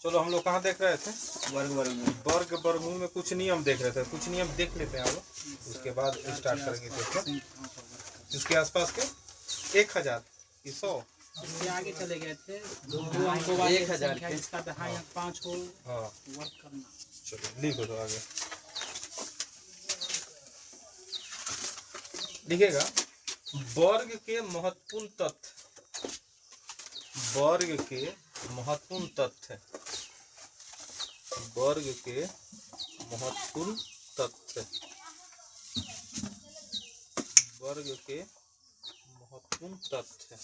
चलो हम लोग कहाँ देख रहे थे? वर्ग वर्गमूल में कुछ नियम देख रहे थे, कुछ नियम देख लेते हैं आप लोग, उसके बाद स्टार्ट करेंगे देखना। इसके आसपास के 1000 की 100 इसके आगे चले गए थे 1000 के इसका दहाई 5 को हाँ वर्क करना। चलो लिखो तो आगे लिखेगा। वर्ग के महत्वपूर्ण तथ्य, वर्ग के महत्वपूर्ण तथ्य, वर्ग के महत्वपूर्ण तथ्य, वर्ग के महत्वपूर्ण तथ्य।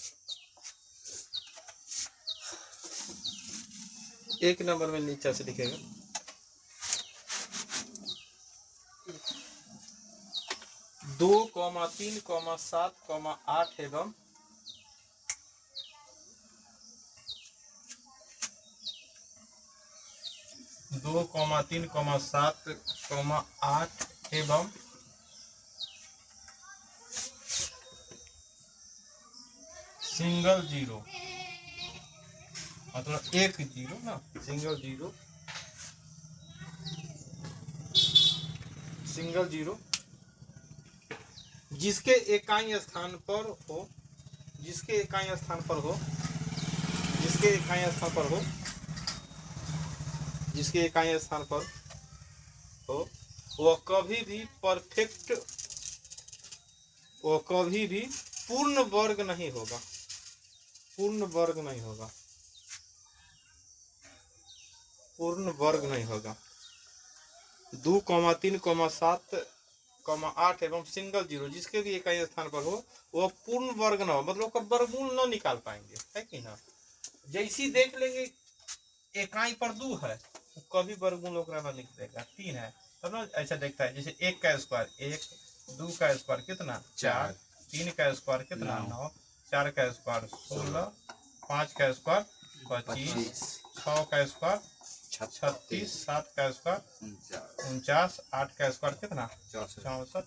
1 नंबर में नीचे से लिखेगा 2, 3, 7, 8 एवं 2, 3, 7, 8 एवं सिंगल जीरो, मतलब 1 जीरो ना, सिंगल जीरो, सिंगल जीरो जिसके इकाई स्थान पर हो, जिसके इकाई स्थान पर हो, जिसके इकाई स्थान पर हो, जिसके इकाई स्थान पर हो, वह कभी भी परफेक्ट, वह कभी भी पूर्ण वर्ग नहीं होगा, पूर्ण वर्ग नहीं होगा, पूर्ण वर्ग नहीं होगा। 2, 3, 7, 8 एवं सिंगल जीरो जिसके भी इकाई स्थान पर हो वह पूर्ण वर्ग न हो, मतलब का वर्गमूल न निकाल पाएंगे, है कि ना। जैसी देख लेंगे इकाई पर 2 है कभी वर्गमूल न निकलेगा। 3 है तब ना ऐसा देखता है, जैसे 1 का स्क्वायर 1, 2 का स्क्वायर कितना 4, 3 का स्क्वायर कितना 9, 4 का स्क्वायर 16, 5 का स्क्वायर 25, 6 का स्क्वायर 36, 7 का स्क्वायर 49, 8 का स्क्वायर कितना 64,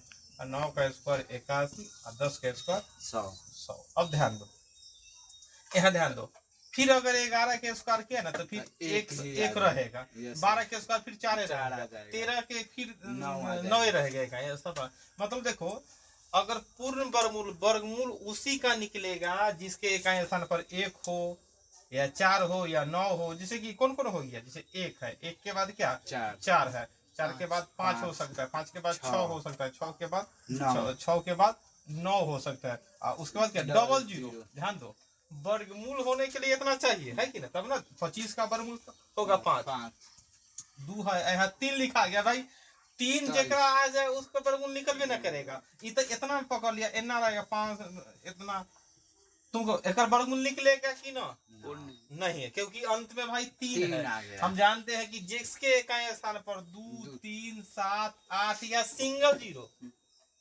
9 का स्क्वायर 81 और 10 का स्क्वायर 100। अब ध्यान दो, यहाँ ध्यान दो, फिर अगर 11 के स्क्वायर किया ना तो फिर एक रहेगा, 12 के स्क्वायर फिर 4 रहेगा, 13 के फिर 9 रहेगा। ऐसा मतलब देखो, अगर पूर्ण वर्गमूल, वर्गमूल उसी का निकलेगा जिसके इकाई स्थान पर 1 हो या 4 हो या 9 हो। जैसे कि कौन कौन हो गया, जैसे 1 है, 1 के बाद क्या 4 है, 4 के बाद 5 हो सकता है, 5 के बाद 6 हो सकता है, 6 के बाद 6 के बाद 9 हो सकता है, और उसके बाद क्या डबल जीरो। ध्यान दो, वर्गमूल होने के लिए इतना चाहिए, है कि ना, तब ना 25 का वर्गमूल होगा 5, 2 है, यहाँ 3 लिखा गया भाई, 3 जगह आ जाए उसका वर्गमूल निकल भी ना करेगा। इतना पकड़ लिया, इतना रहेगा 5, इतना तुमको एक वर्गमूल निकलेगा कि ना नहीं है, क्योंकि अंत में भाई 3 है। हम जानते हैं कि जिसके इकाई स्थान पर 2, 3, 7, 8 या सिंगल जीरो,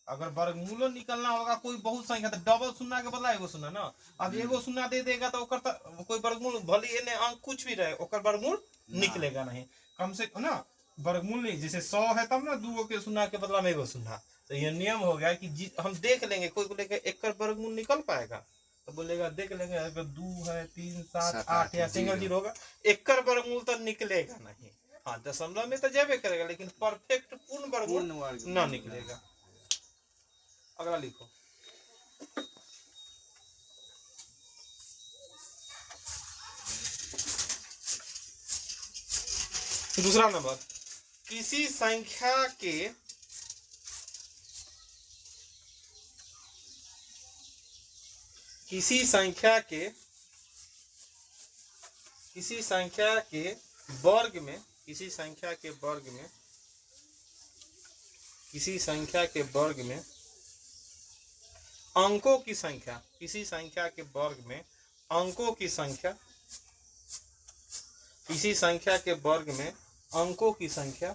अगर वर्गमूल निकलना होगा कोई बहुत संख्या तो डबल शून्य के बदला एगो शून्य ना। अब एगो शून्य दे देगा तो कोई वर्गमूल भले ने अंक कुछ भी रहे ओकर वर्गमूल निकलेगा नहीं, कम से ना वर्गमूल नहीं। जैसे 100 है तब ना 2 के शून्य के बदला में एगो शून्य, तो ये नियम हो गया कि हम देख लेंगे, कोई बोलेगा एक वर्गमूल निकल पाएगा तो बोलेगा देख लेंगे, अगर 2 है 3, 7, 8 या सिंगल जीरो होगा, एक वर्गमूल तो निकलेगा नहीं। हाँ दशमलव में तो जाबे करेगा, लेकिन परफेक्ट पूर्ण वर्गमूल न निकलेगा। अगला लिखो, दूसरा नंबर, किसी संख्या के वर्ग में, किसी संख्या के वर्ग में, किसी संख्या के वर्ग में अंकों की संख्या, किसी संख्या के वर्ग में अंकों की संख्या, किसी संख्या के वर्ग में अंकों की संख्या,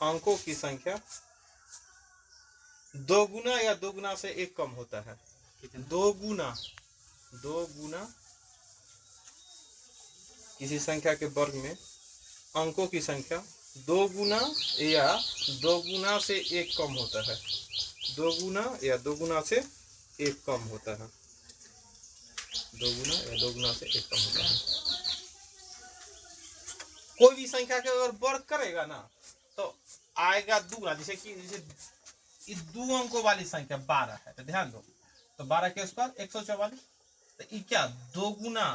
अंकों की संख्या दो गुना या दो गुना से एक कम होता है। दो गुना किसी संख्या के वर्ग में अंकों की संख्या 2 गुना या 2 गुना से एक कम होता है। 2 गुना या 2 गुना से एक कम होता है। 2 गुना या 2 गुना से एक कम होता है। कोई भी संख्या के अगर वर्ग करेगा ना तो आएगा दुगना। जैसे कि जैसे 2 अंकों वाली संख्या 12 है तो ध्यान दो, तो 12 के स्क्वायर 144, तो ये क्या 2 गुना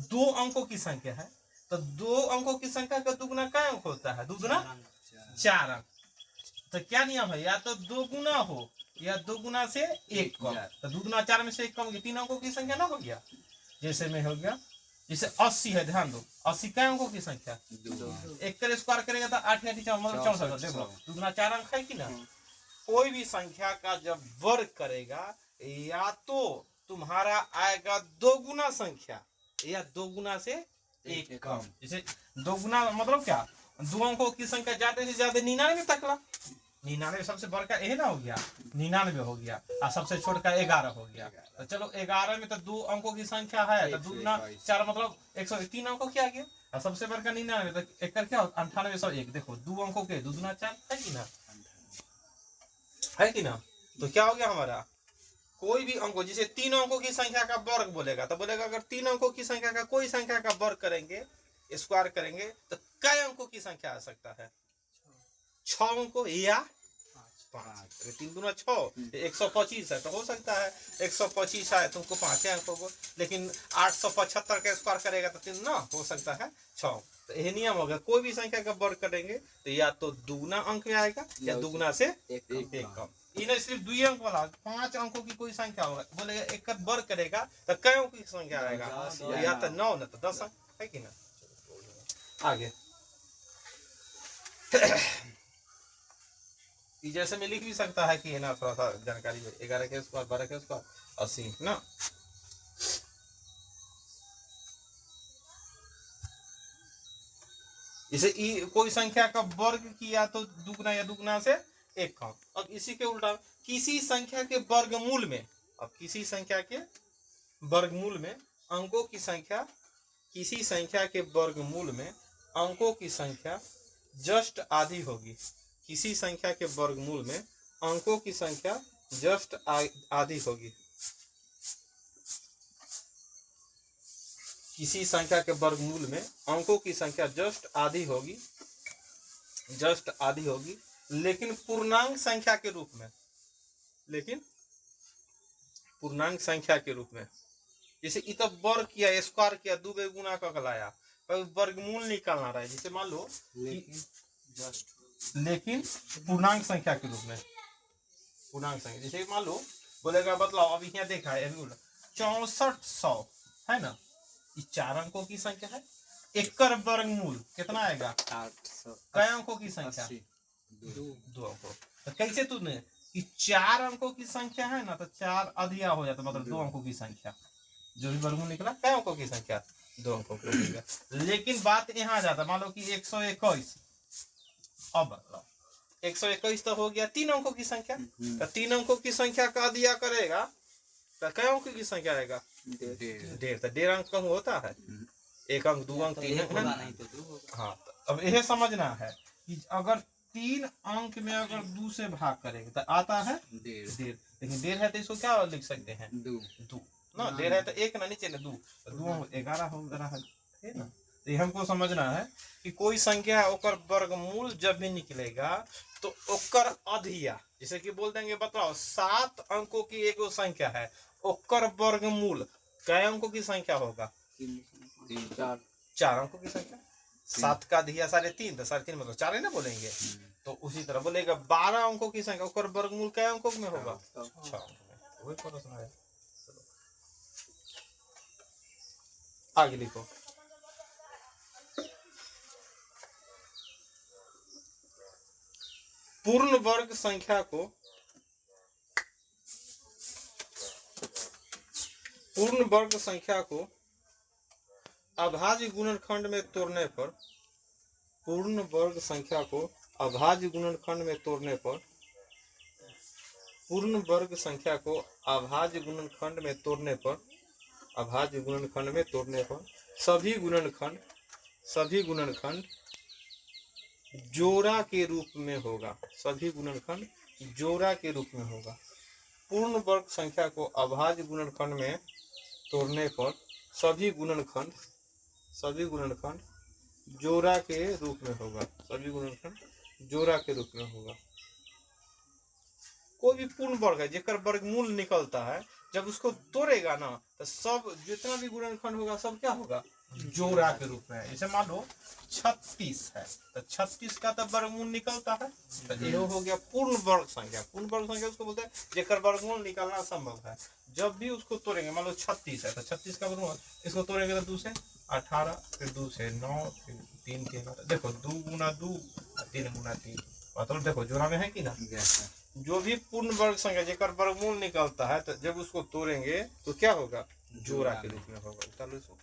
2 अंकों की संख्या है, तो 2 अंकों की संख्या का दुगुना क्या अंक होता है? दुगुना 4 अंक। तो क्या नियम है? या तो 2 गुना हो या 2 गुना से 1 कम। तो 2 गुना 4 में से 1 कम गया, 3 अंकों की संख्या ना हो गया। जैसे में हो गया, जैसे 80 है, ध्यान दो 80 क्या अंकों की संख्या? 1 का स्क्वायर करेगा तो 8 8 मतलब 64। देख लो 2 गुना 4 अंक है कि ना। कोई भी संख्या का जब वर्ग करेगा या तो तुम्हारा आएगा 2 गुना संख्या या 2 गुना से 1 कम। जैसे 2 गुना मतलब क्या? 2 अंकों की संख्या ज्यादा से ज्यादा 99 तक ला। 99 सबसे बड़का यही ना हो गया, 99 हो गया, और सबसे छोटा 11 हो गया। तो चलो 11 में तो 2 अंकों की संख्या है, तो 2 गुना 4 मतलब 103 अंकों क्या गया, और सबसे बड़का 99, तो एक क्या 9801। देखो 2 अंकों के 2 गुना 4 है कि ना, है कि ना। तो क्या हो गया हमारा, कोई भी अंकों, जैसे 3 अंकों की संख्या का वर्ग बोलेगा तो बोलेगा अगर 3 अंकों की संख्या का कोई संख्या का वर्ग करेंगे, स्क्वायर करेंगे, तो कई अंकों की संख्या आ सकता है? 6 अंकों या 5। 3 गुना 6 125 है, तो हो सकता है 125 है तुमको 5 अंकों को, लेकिन 875 का स्क्वायर करेगा तो 3 ना हो सकता है 6। तो यह नियम होगा, कोई भी संख्या का वर्ग करेंगे तो या तो दुगुना अंक में आएगा या दुगुना से 1 कम। इन्हें सिर्फ 2 अंक वाला 5 अंकों की कोई संख्या होगा, बोलेगा एक का वर्ग करेगा तो कई अंकों की संख्या आएगा? या तो 9 ना तो 10 अंक, है कि ना। आगे जैसे में लिख भी सकता है कि है ना, थोड़ा सा जानकारी है। 11 के स्क्वायर 12 के स्क्वायर 80 ना। जैसे कोई संख्या का वर्ग किया तो दुगना या दुगना से 1 कम। अब इसी के उल्टा किसी संख्या के वर्गमूल में, अब किसी संख्या के वर्गमूल में अंकों की संख्या, किसी संख्या के वर्गमूल में अंकों की संख्या जस्ट आधी होगी। किसी संख्या के वर्गमूल में अंकों की संख्या जस्ट आधी होगी। किसी संख्या के वर्गमूल में अंकों की संख्या जस्ट आधी होगी, जस्ट आधी होगी, लेकिन पूर्णांक संख्या के रूप में, लेकिन पूर्णांक संख्या के रूप में। जैसे इतना वर्ग किया, स्क्वायर किया, 2 बे गुना कर लाया, वर्गमूल निकालना रहा है। जैसे मान लो लेकिन पूर्णांक संख्या के रूप में, पूर्णांक संख्या जैसे मान लो बोलेगा, बतलाओ अभी यहाँ देखा है 6400 है ना, ये 4 अंकों की संख्या है। एकर वर्गमूल कितना आएगा? 800। कई अंकों की संख्या? 2 अंकों। तो कैसे तूने कि 4 अंकों की संख्या है ना, तो 4 अधिया हो जाता, मतलब 2 अंकों की संख्या। जो भी वर्गमूल निकला कई अंकों की संख्या? 2 अंकों की। लेकिन बात यहाँ आ जाता, मान लो कि 121, अब बताओ 121 तो हो गया 3 अंकों की संख्या, तो 3 अंकों की संख्या का अधिया करेगा तो कई अंकों की संख्या आएगा? 1.5। तो 1.5 अंक कम होता है, 1 अंक 2 अंक 3 अंक। हाँ, तो अब यह समझना है कि अगर 3 अंक में अगर 2 से भाग करेंगे तो आता है 1.5। लेकिन 1.5 है तो इसको क्या लिख सकते हैं? 2 ना। 1.5 है तो 1 ना, नीचे ना 2, 2 11 हो रहा है ना। तो ये हमको समझना है कि कोई संख्या है ओकर वर्गमूल जब भी निकलेगा तो ओकर अधिया, जैसे कि बोल देंगे, बताओ 7 अंकों की एक संख्या है, ओकर वर्गमूल कई अंकों की संख्या होगा? 4 अंकों की संख्या। 7 का अधिया 3.5, तो 3.5 मतलब 4 है ना बोलेंगे। तो उसी तरह बोलेगा 12 अंकों की संख्या, ओकर वर्गमूल कई अंकों में होगा? 6 अंकों में। वही प्रश्न है। आगे लिखो। पूर्ण वर्ग संख्या को अभाज्य गुणनखंड में तोड़ने पर, पूर्ण वर्ग संख्या को अभाज्य गुणनखंड में तोड़ने पर, पूर्ण वर्ग संख्या को अभाज्य गुणनखंड में तोड़ने पर, अभाज्य गुणनखंड में तोड़ने पर सभी गुणनखंड जोड़ा के रूप में होगा। सभी गुणनखंड जोड़ा के रूप में होगा। पूर्ण वर्ग संख्या को अभाज्य गुणनखंड में तोड़ने पर सभी गुणनखंड जोड़ा के रूप में होगा, सभी गुणनखंड जोड़ा के रूप में होगा। कोई भी पूर्ण वर्ग है जेकर वर्गमूल निकलता है, जब उसको तोड़ेगा ना तो सब जितना भी गुणनखंड होगा सब क्या होगा, जोड़ा के रूप में। जैसे मान लो 36 है तो 36 का तो वर्गमूल निकलता है, तो ये हो गया पूर्ण वर्ग संख्या। पूर्ण वर्ग संख्या उसको बोलते हैं जेकर वर्गमूल निकालना संभव है। जब भी उसको तोड़ेंगे, मान लो 36 है तो 36 का वर्गमूल, इसको तोड़ेंगे तो 2 से 18, फिर 2 से 9, फिर 3 के 11, देखो 2 गुना 2 3 गुना 3, मतलब देखो जोड़ा में है कि ना। जो भी पूर्ण वर्ग संख्या जेकर वर्गमूल निकलता है, तो जब उसको तोड़ेंगे तो क्या होगा, जोड़ा के रूप में होगा। चलो इसको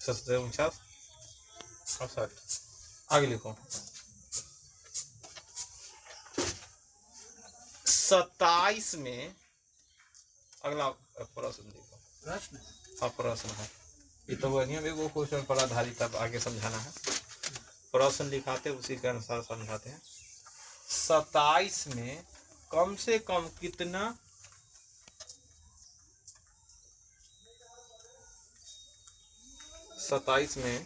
सत्रह 49 68, आगे लिखो 27 में अगला प्रश्न देखो। प्रश्न हाँ प्रश्न है, ये तो वही है वो क्वेश्चन पर आधारित, अब आगे समझाना है। प्रश्न लिखाते उसी के अनुसार समझाते हैं। 27 में कम से कम कितना 27 में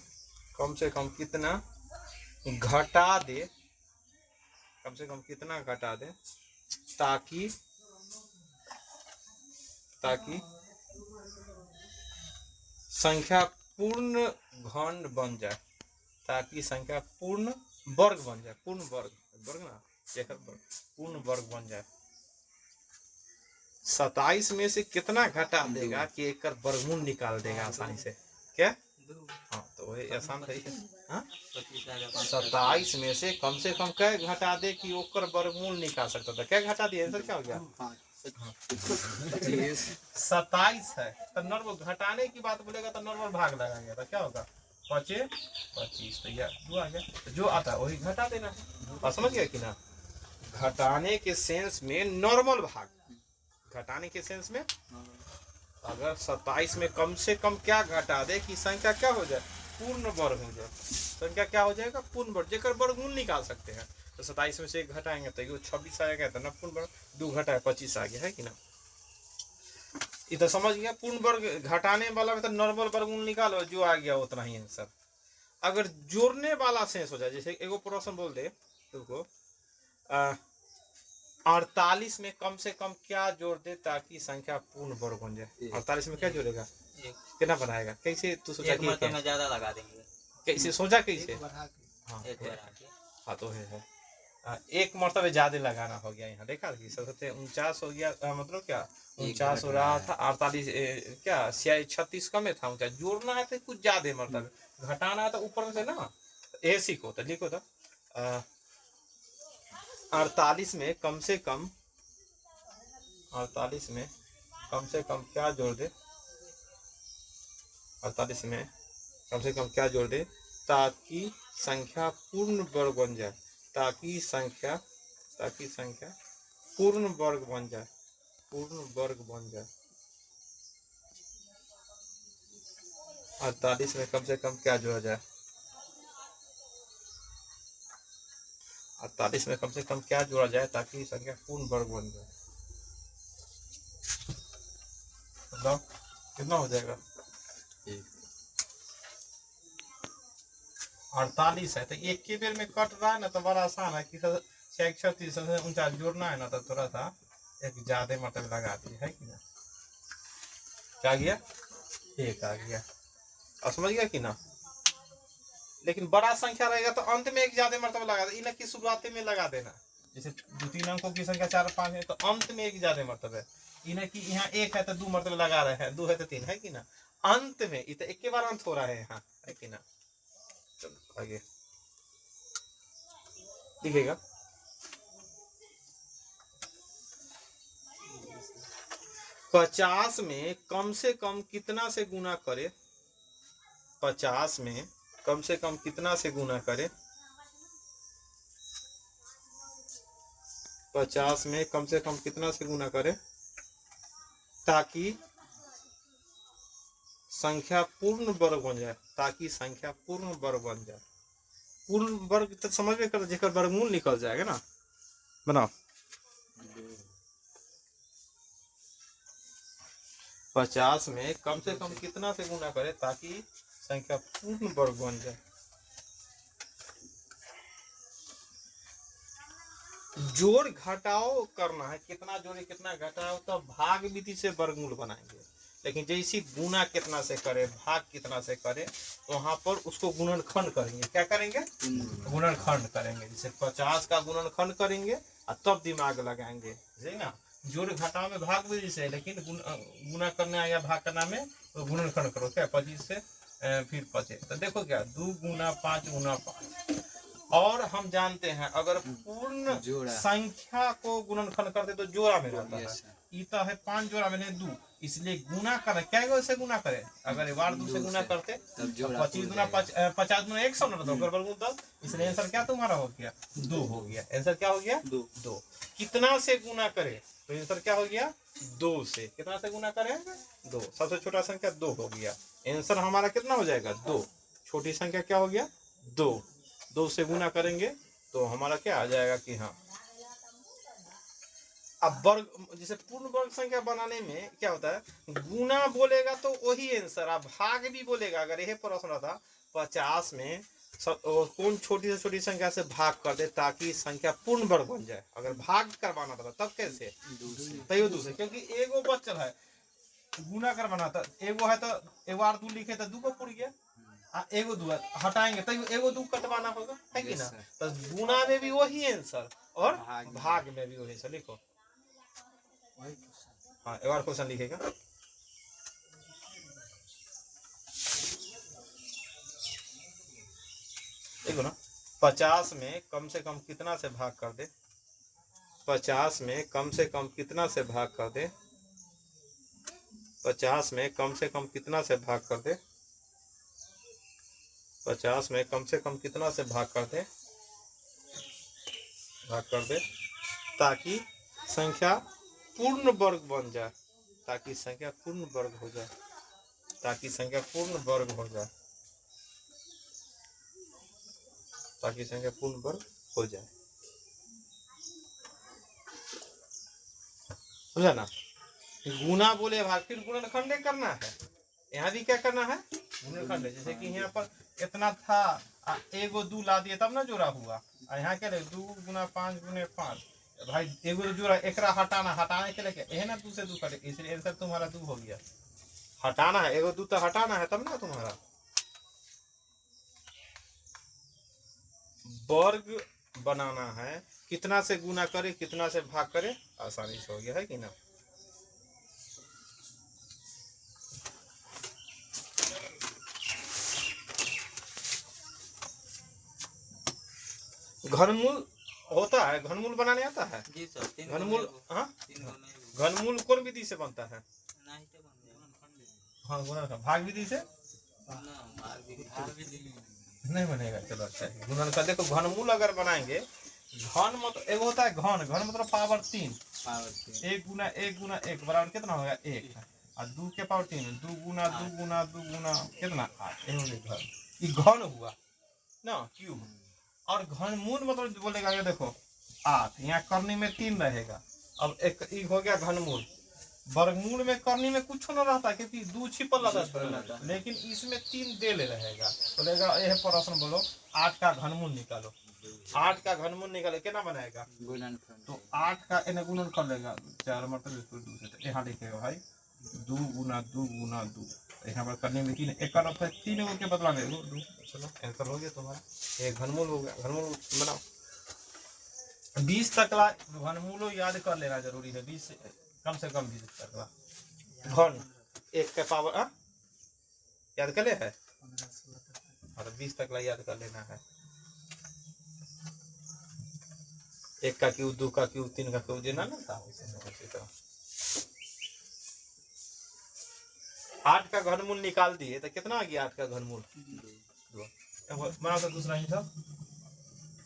कम से कम कितना घटा दे, कम से कम कितना घटा दे ताकि ताकि संख्या पूर्ण घन बन जाए, ताकि संख्या पूर्ण वर्ग बन जाए। पूर्ण वर्ग, वर्ग ना जेकर वर्ग, पूर्ण वर्ग बन जाए। 27 में से कितना घटा देगा कि एक वर्गमूल निकाल देगा आसानी से, क्या? हाँ तो वही आसान है। हाँ 27 में से कम क्या घटा दे कि ओकर वर्गमूल निकाल सकता था। क्या घटा दिया सर, क्या हो गया? 27 है तो नॉर्मल घटाने की बात बोलेगा तो नॉर्मल भाग लगाएंगे तो क्या होगा, 25 तो यह 2 आ गया, तो जो आता है वही घटा देना है। और समझ गया कि ना, घटाने के सेंस में नॉर्मल भाग, घटाने के सेंस में अगर 27 में कम से कम क्या घटा दे कि संख्या क्या हो जाए, पूर्ण वर्ग हो जाए। संख्या क्या हो जाएगा, पूर्ण वर्ग, जेकर वर्गमूल निकाल सकते हैं। तो 27 में से 1 घटाएंगे तो 26 आएगा, तो ना पूर्ण वर्ग, 2 घटाए 25 आ गया, है कि ना। ये तो समझ गया। पूर्ण वर्ग घटाने वाला में तो नॉर्मल वर्गमूल निकालो, जो आ गया उतना ही आंसर। अगर जोड़ने वाला सेंस हो जाए, जैसे एगो प्रश्न बोल दे तुमको 48 में कम से कम क्या जोड़ दे ताकि संख्या पूर्ण वर्ग बन जाए। 48 में क्या जोड़ेगा, कितना बनाएगा, कैसे तू सोचा कि में ज्यादा लगा देंगे, कैसे सोचा, कैसे? हाँ हाँ तो है 1 मरतबे ज्यादा लगाना हो गया यहाँ, देखा कि 49 हो गया, मतलब क्या 49 हो रहा था, 48 क्या 36 कम में था, 49 जोड़ना है तो कुछ ज्यादा मरतबे, घटाना है तो ऊपर में से ना, ये सीखो तो लिखो तो 48 में कम से कम, 48 में कम से कम क्या जोड़ दे, 48 में कम से कम क्या जोड़ दे ताकि संख्या पूर्ण वर्ग बन जाए, ताकि संख्या पूर्ण वर्ग बन जाए, पूर्ण वर्ग बन जाए। 48 में कम से कम क्या जोड़ा जाए, 48 में कम से कम क्या जोड़ा जाए ताकि संख्या पूर्ण वर्ग बन जाए। बताओ कितना हो जाएगा, 48 है तो एक के बेर में कट रहा है ना, तो बड़ा आसान है कि 36 49 जोड़ना है ना, तो थोड़ा सा एक ज्यादा मतलब लगा दिए, है कि ना। क्या गया, 1 आ गया, और समझ गया कि ना। लेकिन बड़ा संख्या रहेगा तो अंत में एक ज्यादा मरतबा लगा दे, इन्हें की शुरुआत में लगा देना। जैसे 2-3 अंकों की संख्या 4-5 है तो अंत में एक ज्यादा मरतबा, इन्हें की यहाँ 1 है तो 2 मरतबा लगा रहे हैं, 2 है तो 3, है कि ना। अंत में इतना एक के बार अंत हो रहा है यहाँ, है कि ना। चलो आगे दिखेगा। पचास में कम से कम कितना से गुना करे, 50 में कम से कम कितना से गुना करे, 50 में कम से कम कितना से गुना करे ताकि संख्या पूर्ण वर्ग बन जाए, ताकि संख्या पूर्ण वर्ग बन जाए। पूर्ण वर्ग तो समझ में कर, जेकर वर्गमूल निकल जाएगा ना। बनाओ 50 में कम से कम कितना से गुना करें ताकि संख्या पूर्ण वर्ग बन जाए। जोड़ घटाओ करना है, कितना जोड़े कितना घटाओ, तो भाग विधि से वर्गमूल बनाएंगे। लेकिन जैसे गुना कितना से करे, भाग कितना से करे, वहां पर उसको गुणनखंड करेंगे। क्या करेंगे? गुणनखंड करेंगे। जैसे 50 का गुणनखंड करेंगे और तब दिमाग लगाएंगे, सही ना। जोड़ घटाओ में भाग विधि से, लेकिन गुना करना या भाग करना में तो गुणनखंड करो। क्या 25 से फिर 25, तो देखो क्या 2 गुना 5 गुना 5। और हम जानते हैं अगर पूर्ण संख्या को गुणनखंड करते तो जोड़ा में रहता है। इता है 5 जोड़ा में 2, इसलिए गुना करें। क्या है से गुना करें? अगर बार 2 से गुना करते तो 25 गुना 50 गुना 100 न रहता, वर्गमूल 10। इसलिए आंसर क्या तुम्हारा हो गया? 2 हो गया। आंसर क्या हो गया? 2। कितना से गुना करें तो आंसर क्या हो गया? 2 से। कितना से गुना करेंगे? 2। सबसे छोटा संख्या 2 हो गया। आंसर हमारा कितना हो जाएगा? 2। छोटी संख्या क्या हो गया? 2। 2 से गुना करेंगे तो हमारा क्या आ जाएगा कि हाँ। अब वर्ग, जैसे पूर्ण वर्ग संख्या बनाने में क्या होता है, गुना बोलेगा तो वही आंसर, अब भाग भी बोलेगा। अगर यह प्रश्न रहता 50 में कौन छोटी से छोटी संख्या से भाग कर दे ताकि संख्या पूर्ण वर्ग बन जाए, अगर भाग करवाना था तब कैसे? तैयो 2 से, क्योंकि एगो बचल है गुना करवाना था। एगो है तो एगो और 2 लिखे तो 2 को पूर गया। एगो 2 हटाएंगे तो एगो 2 कटवाना होगा, है कि ना। तो गुना में भी वही आंसर और भाग में भी वही आंसर। लिखो हाँ, एक बार क्वेश्चन लिखेगा। देखो ना, 50 में कम से कम कितना से भाग कर दे? 50 में कम से कम कितना से भाग कर दे? 50 में कम से कम कितना से भाग कर दे? 50 में कम से कम कितना से भाग कर दे? भाग कर दे ताकि संख्या पूर्ण वर्ग बन जाए, ताकि संख्या पूर्ण वर्ग हो जाए, ताकि संख्या पूर्ण वर्ग हो जाए, ताकि संख्या पूर्ण वर्ग हो जाए। समझा ना। गुना बोले भाग, फिर गुणनखंड करना है। यहाँ भी क्या करना है? गुणनखंड। जैसे कि यहाँ पर इतना था, एगो 2 ला दिए तब ना जोड़ा हुआ। यहाँ क्या 2 गुना 5 गुने 5, भाई एगो जोड़ा एकरा हटाना, हटाने के लिए यह ना 2 से 2 कटे, इसलिए आंसर तुम्हारा 2 हो गया। हटाना है, एगो 2 तो हटाना है तब ना तुम्हारा। वर्ग बनाना है, कितना से गुना करे कितना से भाग करे, आसानी से हो गया, है कि ना। घनमूल होता है, घनमूल बनाने आता है जी सर। घनमूल। हाँ, घनमूल कौन विधि से बनता है? हाँ, गुणनखंड। भाग विधि से नहीं बनेगा। चलो अच्छा है, गुणनखंड। देखो घनमूल अगर बनाएंगे, घन मतलब एक होता है घन, घन मतलब पावर 3। 1 गुना 1 गुना 1 बराबर कितना होगा? 1 है। और 2 के पावर 3, 2 गुना 2 गुना 2 गुना कितना? 8। ये घन हुआ ना, क्यूब। और घनमूल मतलब बोलेगा ये देखो 8, यहाँ करनी में 3 रहेगा। अब एक हो गया घनमूल। वर्गमूल में करनी में कुछ न रहता क्योंकि 2 छिपल रहता, लेकिन इसमें 3 देले रहेगा। बोलेगा यह प्रश्न बोलो 8 का घनमूल निकालो। 8 का घनमूल निकाले क्या बनाएगा? तो 8 का इन्हें गुणन कर लेगा 4 मतलब 2 से, यहाँ लिखेगा भाई 2 गुना 2 गुना 2। यहाँ पर करने में 3, एक का 3 के बदला में 2। चलो आंसर हो गया तुम्हारा, ये घनमूल हो गया। घनमूल बनाओ। 20 तक ला घनमूल याद कर लेना जरूरी है। 20 कम से कम 20 तक ला घन 1 के पावर याद कर ले है, और 20 तक ला याद कर लेना है। 1 का क्यूब 2 का क्यूब 3 का क्यूब देना ना था। 8 का घनमूल निकाल दिए तो कितना आ गया? 8 का घनमूल 2। बना तो दूसरा ही था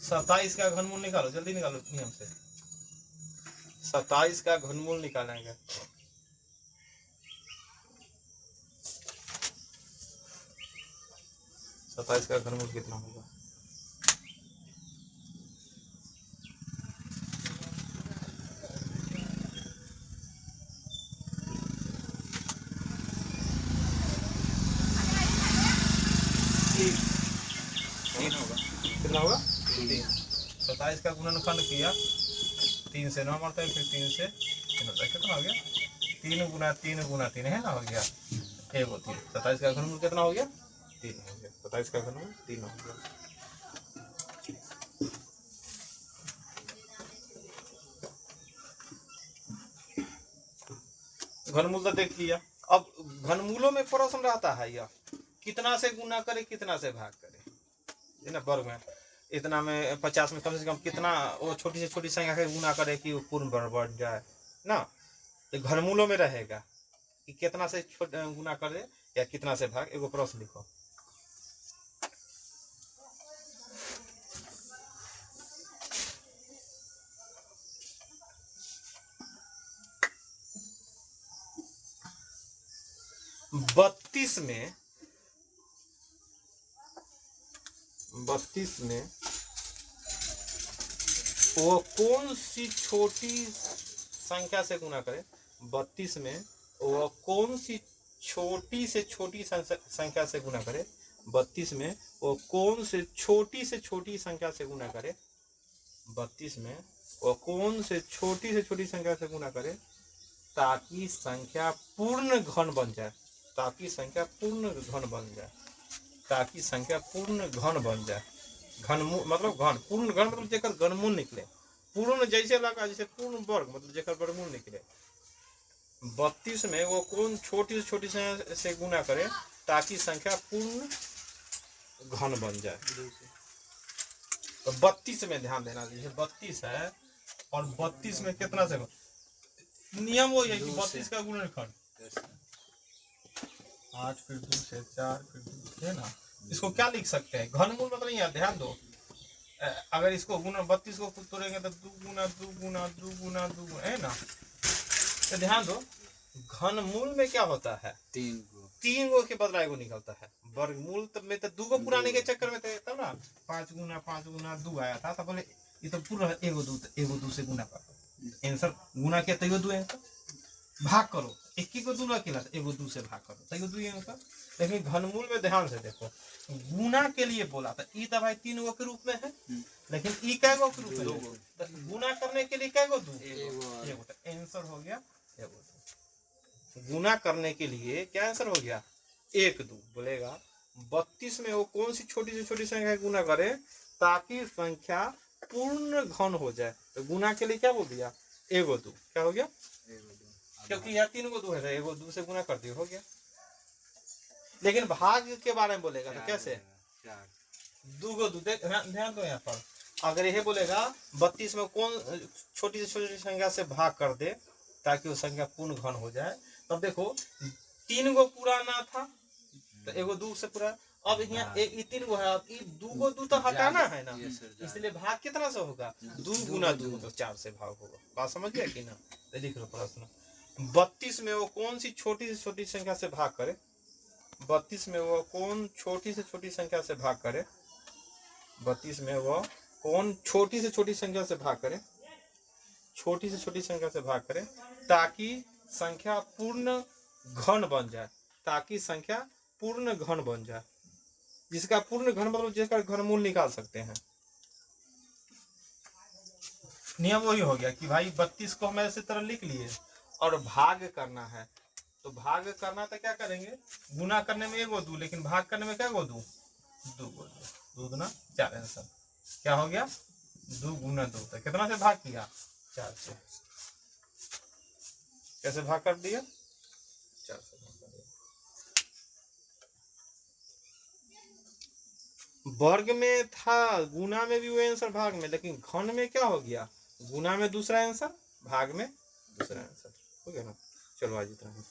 27 का घनमूल निकालो, जल्दी निकालो नियम से। 27 का घनमूल निकालेंगे। 27 का घनमूल कितना होगा? तीन होगा। कितना होगा? 3। 27 का गुणनखंड किया, 3 से 9 मरता है, फिर 3 से 3 होता है, कितना हो गया? 3 गुना 3 गुना 3 है ना, हो गया 1 और 3। 27 का घनमूल कितना हो गया? 3 हो गया। 27 का घनमूल 3 हो गया। घनमूल तो देख लिया। अब घनमूलों में प्रश्न रहता है यह कितना से गुना करे, कितना से भाग करे, है ना। वर्ग में इतना में 50 में कम से कम कितना वो छोटी से छोटी संख्या के गुना करे कि वो पूर्ण वर्ग बन जाए ना। तो घनमूलों में रहेगा कि कितना से गुना करे या कितना से भाग। एगो प्रश्न लिखो। बत्तीस में वो कौन सी छोटी संख्या से गुना करे? 32 में वो कौन सी छोटी से छोटी संख्या से गुना करे? 32 में वो कौन से छोटी से छोटी संख्या से गुना करे? 32 में वो कौन से छोटी संख्या से गुना करे ताकि संख्या पूर्ण घन बन जाए, ताकि संख्या पूर्ण घन बन जाए, ताकि संख्या पूर्ण घन बन जाए। घनमूल मतलब घन, पूर्ण घन मतलब जेकर घनमूल निकले। पूर्ण जैसे लगा जैसे पूर्ण वर्ग मतलब जेकर वर्गमूल निकले। 32 में वो कौन छोटी से छोटी संख्या से गुना करे ताकि संख्या पूर्ण घन बन जाए। तो 32 में ध्यान देना, जैसे 32 है और 32 में कितना से नियम वो है कि 32 का गुणनखंड 8 फिर 2 से 4 फिर 2 है ना। इसको क्या लिख सकते हैं? घनमूल मतलब यार ध्यान दो, अगर इसको गुना 32 को तोड़ेंगे तो 2 गुना 2 गुना 2 गुना 2 गुना है ना। तो ध्यान दो घनमूल में क्या होता है? 3 गो के बदला एगो निकलता है। वर्गमूल में तो 2 गो पुराने के चक्कर में थे तब ना 5 गुना 2 आया था, तब बोले ये तो पूरा एगो 2 से गुना कर आंसर गुना के तैयो 2 आंसर भाग करो, एक ही को 2 ना अकेला एगो 2 से भाग करो तैयो 2 आंसर। लेकिन घनमूल में ध्यान से देखो, गुना के लिए बोला था ई तो भाई 3 गो के रूप में है, लेकिन ई कै गो के रूप में? 2 गो। तो गुना करने के लिए कै गो? 2 एगो। तो आंसर हो गया एगो 2। गुना करने के लिए क्या आंसर हो गया? 1 2। बोलेगा 32 में वो कौन सी छोटी से छोटी संख्या गुना करे ताकि संख्या पूर्ण घन हो जाए। तो गुना के लिए क्या बोल दिया? एगो 2। क्या हो गया? क्योंकि यहाँ 3 गो 2 है, एगो 2 से गुना कर दिया, हो गया। लेकिन भाग के बारे में बोलेगा तो कैसे? 2 गो 2। ध्यान दो यहाँ पर, अगर यह बोलेगा 32 में कौन छोटी से छोटी संख्या से भाग कर दे ताकि वो संख्या पूर्ण घन हो जाए, तब देखो 3 गो पुराना था तो एगो 2 से पूरा। अब यहाँ 3 गो है, अब 2 गो 2 तो हटाना है ना, इसलिए भाग कितना से होगा? 2 गुना 2 तो 4 से भाग होगा। बात समझ गया कि ना? तो लिख लो प्रश्न। 32 में वो कौन सी छोटी से छोटी संख्या से भाग करे? 32 में वो कौन छोटी से छोटी संख्या से भाग करे? 32 में वो कौन छोटी से छोटी संख्या से भाग करे? छोटी से छोटी संख्या से भाग करे ताकि संख्या पूर्ण घन बन जाए, ताकि संख्या पूर्ण घन बन जाए। जिसका पूर्ण घन मतलब जिसका घनमूल निकाल सकते हैं। नियम वही हो गया कि भाई 32 को हम ऐसे तरह लिख लिए और भाग करना है। तो भाग करना तो क्या करेंगे? गुना करने में एगो 2, लेकिन भाग करने में क्या गो 2? 2 गो 2 दूना 4 आंसर क्या हो गया? 2 गुना 2। तो कितना से भाग किया? 4 से। कैसे भाग कर दिया? 4 से भाग कर दिया। वर्ग में था, गुना में भी वो आंसर, भाग में, लेकिन घन में क्या हो गया? गुना में दूसरा आंसर, भाग में दूसरा आंसर, हो गया ना। चलो आज इतना ही।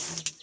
है।